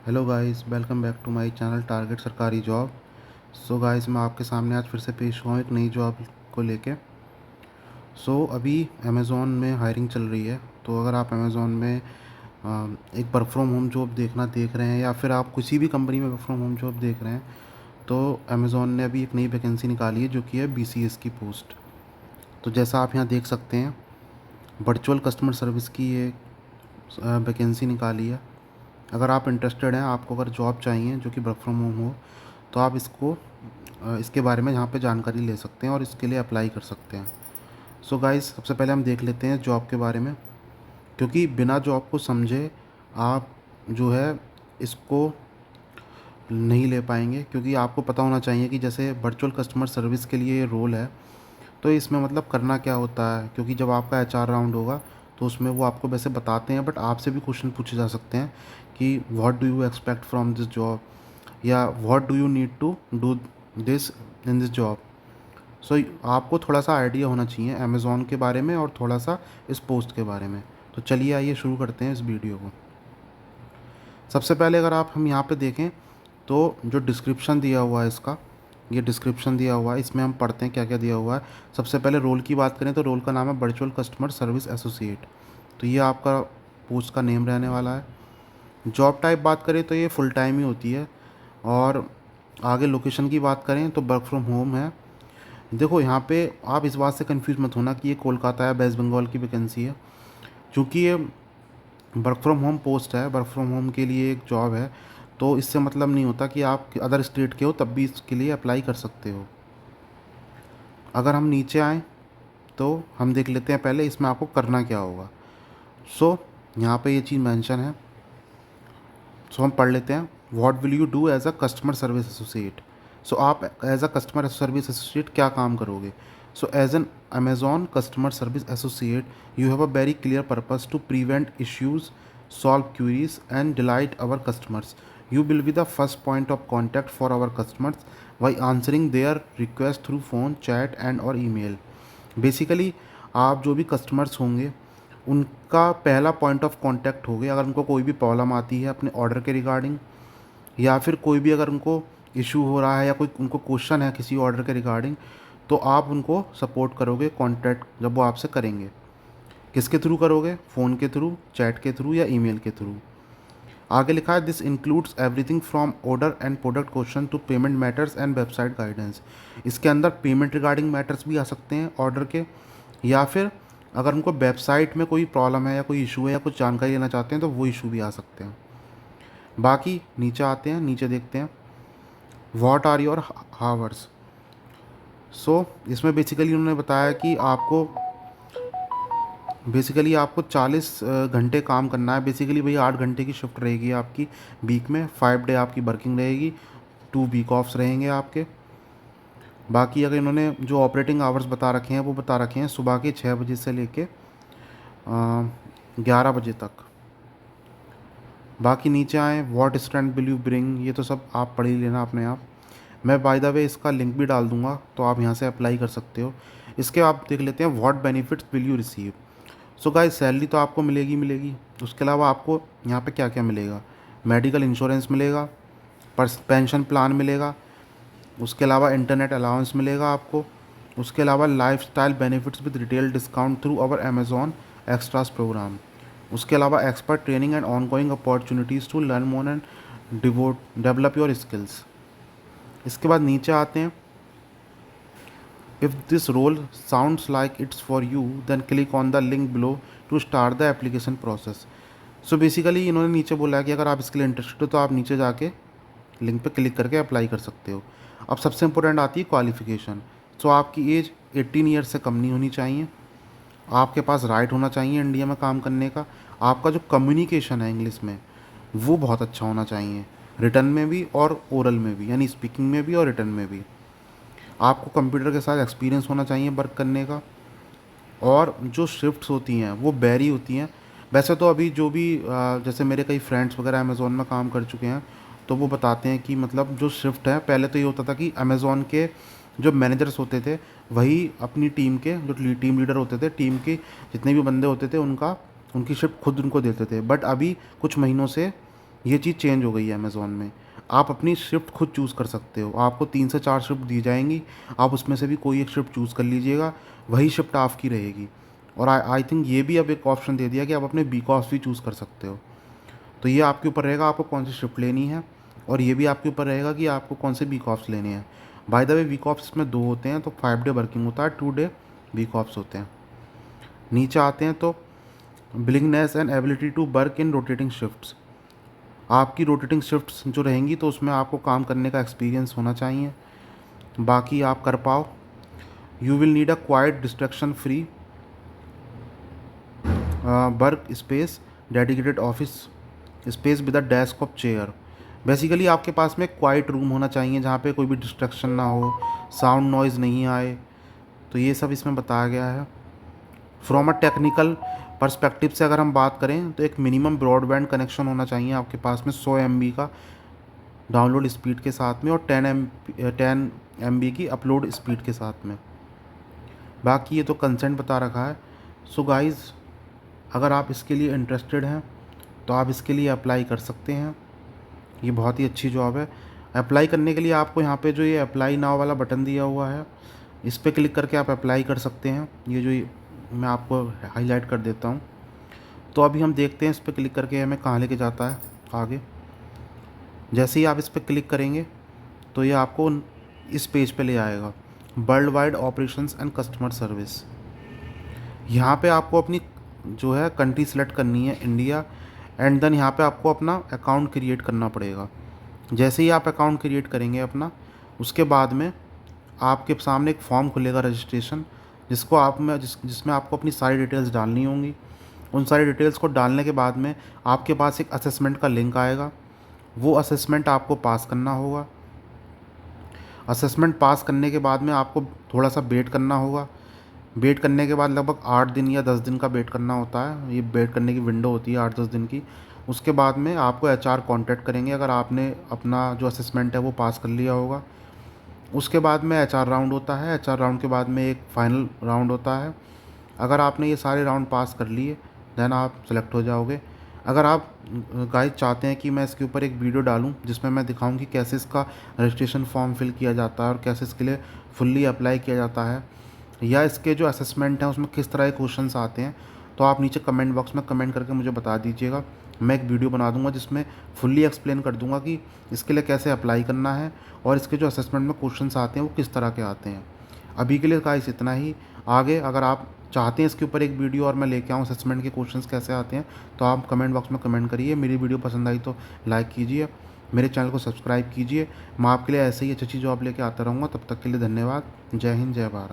Hello guys, welcome back to my channel target सरकारी job. So guys, मैं आपके सामने आज फिर से पेश हुआ हूँ एक नई जॉब को लेके। अभी अमेज़ॉन में हायरिंग चल रही है। तो अगर आप अमेज़ॉन में एक वर्क फ्रॉम होम जॉब देख रहे हैं, या फिर आप किसी भी कंपनी में वर्क फ्रॉम होम जॉब देख रहे हैं, तो अमेज़ॉन ने अभी एक नई वैकेंसी निकाली है जो कि है BCS की पोस्ट। तो जैसा आप यहाँ देख सकते हैं, वर्चुअल कस्टमर सर्विस की ये वैकेंसी निकाली है। अगर आप इंटरेस्टेड हैं, आपको अगर जॉब चाहिए जो कि वर्क फ्रॉम होम हो, तो आप इसके बारे में यहाँ पे जानकारी ले सकते हैं और इसके लिए अप्लाई कर सकते हैं। गाइस, सबसे पहले हम देख लेते हैं जॉब के बारे में, क्योंकि बिना जॉब को समझे आप जो है इसको नहीं ले पाएंगे। क्योंकि आपको पता होना चाहिए कि जैसे वर्चुअल कस्टमर सर्विस के लिए ये रोल है, तो इसमें मतलब करना क्या होता है। क्योंकि जब आपका HR राउंड होगा तो उसमें वो आपको वैसे बताते हैं, बट आपसे भी क्वेश्चन पूछे जा सकते हैं कि what do you expect from this job, या what do you need to do this in this job. आपको थोड़ा सा आइडिया होना चाहिए अमेज़ॉन के बारे में और थोड़ा सा इस पोस्ट के बारे में। तो चलिए आइए शुरू करते हैं इस वीडियो को। सबसे पहले अगर हम यहाँ पे देखें, तो जो डिस्क्रिप्शन दिया हुआ है इसका, ये डिस्क्रिप्शन दिया हुआ है, इसमें हम पढ़ते हैं क्या क्या दिया हुआ है। सबसे पहले रोल की बात करें तो रोल का नाम है वर्चुअल कस्टमर सर्विस एसोसिएट। तो ये आपका पोस्ट का नेम रहने वाला है। जॉब टाइप बात करें तो ये फुल टाइम ही होती है। और आगे लोकेशन की बात करें तो वर्क फ्रॉम होम है। देखो, यहाँ पे आप इस बात से कंफ्यूज मत होना कि ये कोलकाता या वेस्ट बंगाल की वैकेंसी है। क्योंकि ये वर्क फ्रॉम होम पोस्ट है, वर्क फ्रॉम होम के लिए एक जॉब है। तो इससे मतलब नहीं होता कि आप अदर स्टेट के हो तब भी इसके लिए अप्लाई कर सकते हो। अगर हम नीचे आएँ तो हम देख लेते हैं पहले इसमें आपको करना क्या होगा। यहाँ पे ये चीज़ मेंशन है। हम पढ़ लेते हैं। What will you do as a customer service associate. आप as a customer service associate क्या काम करोगे। As an Amazon customer service associate, you have a very clear purpose to prevent issues, solve queries and delight our customers. You will be the first point of contact for our customers by answering their request through phone, chat and और email. Basically आप जो भी customers होंगे उनका पहला point of contact हो गया। अगर उनको कोई भी प्रॉब्लम आती है अपने ऑर्डर के रिगार्डिंग, या फिर कोई भी अगर उनको इशू हो रहा है या कोई उनको क्वेश्चन है किसी ऑर्डर के रिगार्डिंग, तो आप उनको सपोर्ट करोगे कांटेक्ट जब वो आपसे करेंगे। किसके थ्रू करोगे? फ़ोन के थ्रू, चैट के थ्रू या ईमेल के थ्रू। आगे लिखा है this includes everything from order and product question to payment matters and website guidance. इसके अंदर पेमेंट रिगार्डिंग मैटर्स भी आ सकते हैं ऑर्डर के, या फिर अगर उनको वेबसाइट में कोई प्रॉब्लम है या कोई इशू है या कुछ जानकारी लेना चाहते हैं तो वो इशू भी आ सकते हैं। बाकी नीचे आते हैं, नीचे देखते हैं व्हाट आर योर हावर्स। इसमें बेसिकली उन्होंने बताया कि आपको 40 घंटे काम करना है। बेसिकली भैया 8 घंटे की शिफ्ट रहेगी आपकी वीक में, 5 डे आपकी वर्किंग रहेगी, 2 वीक ऑफ्स रहेंगे आपके। बाकी अगर इन्होंने जो ऑपरेटिंग आवर्स बता रखे हैं वो बता रखे हैं सुबह के 6 बजे से लेके 11 बजे तक। बाकी नीचे आए, what strength will you bring, ये तो सब आप पढ़ ही लेना अपने आप। मैं बाय द वे इसका लिंक भी डाल दूंगा, तो आप यहाँ से अप्लाई कर सकते हो। इसके आप देख लेते हैं what benefits will you receive. Guys, salary तो आपको मिलेगी मिलेगी। उसके अलावा आपको यहाँ पे क्या क्या मिलेगा? मेडिकल इंश्योरेंस मिलेगा, पेंशन प्लान मिलेगा, उसके अलावा इंटरनेट अलाउंस मिलेगा आपको। उसके अलावा lifestyle benefits with retail discount through our Amazon extras programme. उसके अलावा expert training and ongoing opportunities to learn more and devote develop your skills. इसके बाद नीचे आते हैं, if this role sounds like it's for you then click on the link below to start the application process. Basically इन्होंने नीचे बोला है कि अगर आप इसके लिए इंटरेस्टेड हो तो आप नीचे जाके लिंक पे क्लिक करके अप्लाई कर सकते हो। अब सबसे इंपॉर्टेंट आती है क्वालिफ़िकेशन। आपकी एज 18 ईयर से कम नहीं होनी चाहिए। आपके पास राइट होना चाहिए इंडिया में काम करने का। आपका जो कम्युनिकेशन है इंग्लिश में वो बहुत अच्छा होना चाहिए, रिटर्न में भी और ओरल में भी, यानी स्पीकिंग में भी और रिटर्न में भी। आपको कंप्यूटर के साथ एक्सपीरियंस होना चाहिए वर्क करने का। और जो शिफ्ट्स होती हैं वो बैरी होती हैं। वैसे तो अभी जो भी जैसे मेरे कई फ्रेंड्स वगैरह अमेज़ोन में काम कर चुके हैं, तो वो बताते हैं कि मतलब जो शिफ्ट है, पहले तो ये होता था कि अमेज़ोन के जो मैनेजर्स होते थे वही अपनी टीम के जो टीम लीडर होते थे, टीम के जितने भी बंदे होते थे उनकी शिफ्ट खुद उनको देते थे। बट अभी कुछ महीनों से ये चीज़ चेंज हो गई है अमेज़ॉन में। आप अपनी शिफ्ट खुद चूज़ कर सकते हो। आपको 3 से 4 शिफ्ट दी जाएंगी, आप उसमें से भी कोई एक शिफ्ट चूज़ कर लीजिएगा, वही शिफ्ट आपकी रहेगी। और आई आई थिंक ये भी अब एक ऑप्शन दे दिया कि आप अपने वीक ऑफ्स भी चूज़ कर सकते हो। तो ये आपके ऊपर रहेगा आपको कौन सी शिफ्ट लेनी है, और ये भी आपके ऊपर रहेगा कि आपको कौन से वीक ऑफ्स लेने हैं। By the way week offs में 2 होते हैं, तो 5 डे वर्किंग होता है, 2 डे वीक ऑफ्स होते हैं। नीचे आते हैं तो willingness and ability to work in rotating shifts. आपकी रोटेटिंग शिफ्ट्स जो रहेंगी तो उसमें आपको काम करने का एक्सपीरियंस होना चाहिए, बाकी आप कर पाओ। You will need a quite distraction free work space, dedicated office space with a desk of chair. Basically आपके पास में क्वाइट रूम होना चाहिए जहाँ पे कोई भी डिस्ट्रैक्शन ना हो, साउंड नॉइज़ नहीं आए। तो ये सब इसमें बताया गया है। फ्रॉम अ टेक्निकल पर्सपेक्टिव से अगर हम बात करें तो एक मिनिमम ब्रॉडबैंड कनेक्शन होना चाहिए आपके पास में 100 MB का डाउनलोड स्पीड के साथ में, और 10 MB की अपलोड स्पीड के साथ में। बाकी ये तो कंसेंट बता रखा है। सो गाइज़, अगर आप इसके लिए इंटरेस्टेड हैं तो आप इसके लिए अप्लाई कर सकते हैं। ये बहुत ही अच्छी जॉब है। अप्लाई करने के लिए आपको यहाँ पे जो ये अप्लाई नाउ वाला बटन दिया हुआ है, इस पर क्लिक करके आप अप्लाई कर सकते हैं। मैं आपको हाईलाइट कर देता हूँ। तो अभी हम देखते हैं इस पर क्लिक करके हमें कहाँ लेके जाता है आगे। जैसे ही आप इस पर क्लिक करेंगे तो ये आपको इस पेज पे ले आएगा, world wide operations and customer service. यहाँ पे आपको अपनी जो है कंट्री सेलेक्ट करनी है, इंडिया, एंड देन यहाँ पे आपको अपना अकाउंट क्रिएट करना पड़ेगा। जैसे ही आप अकाउंट क्रिएट करेंगे अपना, उसके बाद में आपके सामने एक फॉर्म खुलेगा रजिस्ट्रेशन, जिसमें आपको अपनी सारी डिटेल्स डालनी होंगी। उन सारी डिटेल्स को डालने के बाद में आपके पास एक असेसमेंट का लिंक आएगा, वो असेसमेंट आपको पास करना होगा। असेसमेंट पास करने के बाद में आपको थोड़ा सा वेट करना होगा। वेट करने के बाद लगभग 8 दिन या 10 दिन का वेट करना होता है। ये वेट करने की विंडो होती है 8-10 दिन की। उसके बाद में आपको HR कांटेक्ट करेंगे अगर आपने अपना जो असेसमेंट है वो पास कर लिया होगा। उसके बाद में HR राउंड होता है। HR राउंड के बाद में एक फ़ाइनल राउंड होता है। अगर आपने ये सारे राउंड पास कर लिए देन आप सेलेक्ट हो जाओगे। अगर आप गाइस चाहते हैं कि मैं इसके ऊपर एक वीडियो डालूं जिसमें मैं दिखाऊं कि कैसे इसका रजिस्ट्रेशन फॉर्म फिल किया जाता है और कैसे इसके लिए फुल्ली अप्लाई किया जाता है, या इसके जो असेसमेंट हैं उसमें किस तरह के क्वेश्चंस आते हैं, तो आप नीचे कमेंट बॉक्स में कमेंट करके मुझे बता दीजिएगा। मैं एक वीडियो बना दूंगा जिसमें फुल्ली एक्सप्लेन कर दूंगा कि इसके लिए कैसे अप्लाई करना है और इसके जो असेसमेंट में क्वेश्चंस आते हैं वो किस तरह के आते हैं। अभी के लिए गाइस इतना ही। आगे अगर आप चाहते हैं इसके ऊपर एक वीडियो और मैं लेके आऊँ असेसमेंट के क्वेश्चंस कैसे आते हैं, तो आप कमेंट बॉक्स में कमेंट करिए। मेरी वीडियो पसंद आई तो लाइक कीजिए, मेरे चैनल को सब्सक्राइब कीजिए। मैं आपके लिए ऐसे ही अच्छी अच्छी जॉब लेके आता रहूँगा। तब तक के लिए धन्यवाद। जय हिंद, जय भारत।